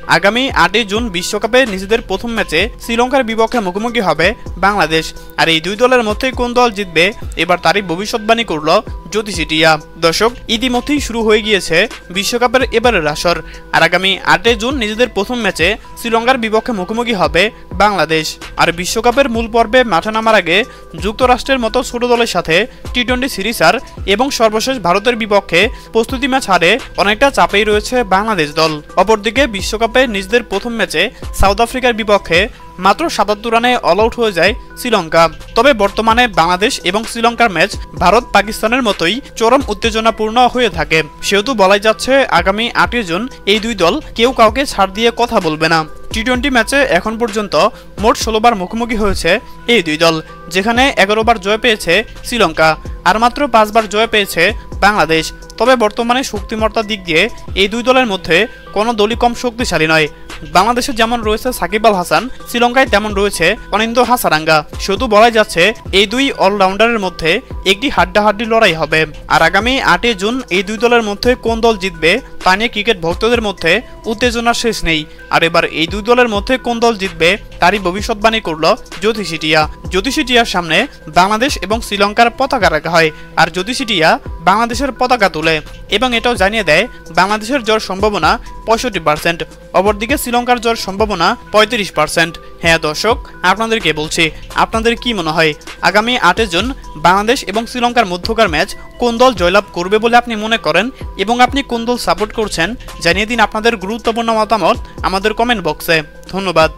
আগামী 8 জুন বিশ্বকাপে নিজেদের প্রথম ম্যাচে শ্রীলঙ্কার বিপক্ষে মুখোমুখি হবে বাংলাদেশ। আর এই দুই দলের মধ্যে কোন দল জিতবে এবার তারই ভবিষ্যৎবাণী করল জ্যোতিষী টিয়া। দর্শক, ইতিমধ্যেই শুরু হয়ে গিয়েছে বিশ্বকাপের এবারের আসর। আর আগামী 8 জুন নিজেদের প্রথম ম্যাচে শ্রীলঙ্কার বিপক্ষে মুখোমুখি হবে বাংলাদেশ। আর বিশ্বকাপের মূল পর্বে মাঠে নামার আগে যুক্তরাষ্ট্রের মতো ছোট দলের সাথে টি-20 সিরিজ আর এবং সর্বশেষ ভারতের বিপক্ষে প্রস্তুতি ম্যাচ হারে অনেকটা চাপেই রয়েছে বাংলাদেশ দল। অপরদিকে বিশ্বকাপে নিজেদের প্রথম ম্যাচে সাউথ আফ্রিকার বিপক্ষে মাত্র 77 রানে অল আউট হয়ে যায় শ্রীলঙ্কা। তবে বর্তমানে বাংলাদেশ এবং শ্রীলঙ্কার ম্যাচ ভারত পাকিস্তানের মতোই চরম উত্তেজনাপূর্ণ হয়ে থাকে। সেহেতু বলাই যাচ্ছে আগামী 8 জুন এই দুই দল কেউ কাউকে ছাড় দিয়ে কথা বলবে না। টি-20 ম্যাচে এখন পর্যন্ত মোট 16 বার মুখোমুখি হয়েছে এই দুই দল, যেখানে 11 বার জয় পেয়েছে শ্রীলঙ্কা আর মাত্র 5 বার জয় পেয়েছে বাংলাদেশ। তবে বর্তমানে শক্তিমত্তার দিক দিয়ে এই দুই দলের মধ্যে কোনো দলই কম শক্তিশালী নয়। বাংলাদেশে যেমন রয়েছে সাকিব আল হাসান, শ্রীলঙ্কায় তেমন রয়েছে অনিন্দ্য হাসারাঙ্গা। শুধু বলাই যাচ্ছে এই দুই অলরাউন্ডারের মধ্যে একটি হাড্ডাহাড্ডি লড়াই হবে। আর আগামী 8 জুন এই দুই দলের মধ্যে কোন দল জিতবে তা নিয়ে ক্রিকেট ভক্তদের মধ্যে উত্তেজনার শেষ নেই। আর এবার এই দুই দলের মধ্যে কোন দল জিতবে তারই ভবিষ্যৎবাণী করল জ্যোতিষী টিয়া। জ্যোতিষী টিয়ার সামনে বাংলাদেশ এবং শ্রীলঙ্কার পতাকা রাখা হয়, আর জ্যোতিষী টিয়া বাংলাদেশের পতাকা তোলে এবং এটাও জানিয়ে দেয় বাংলাদেশের জয়ের সম্ভাবনা 65%, অপরদিকে শ্রীলঙ্কার জয়ের সম্ভাবনা 35%। হ্যাঁ দর্শক, আপনাদেরকে বলছি, আপনাদের কি মনে হয় আগামী 8 জুন বাংলাদেশ এবং শ্রীলঙ্কার মধ্যকার ম্যাচ কোন দল জয়লাভ করবে বলে আপনি মনে করেন এবং আপনি কোন দল সাপোর্ট করছেন জানিয়ে দিন আপনাদের গুরুত্বপূর্ণ মতামত আমাদের কমেন্ট বক্সে। ধন্যবাদ।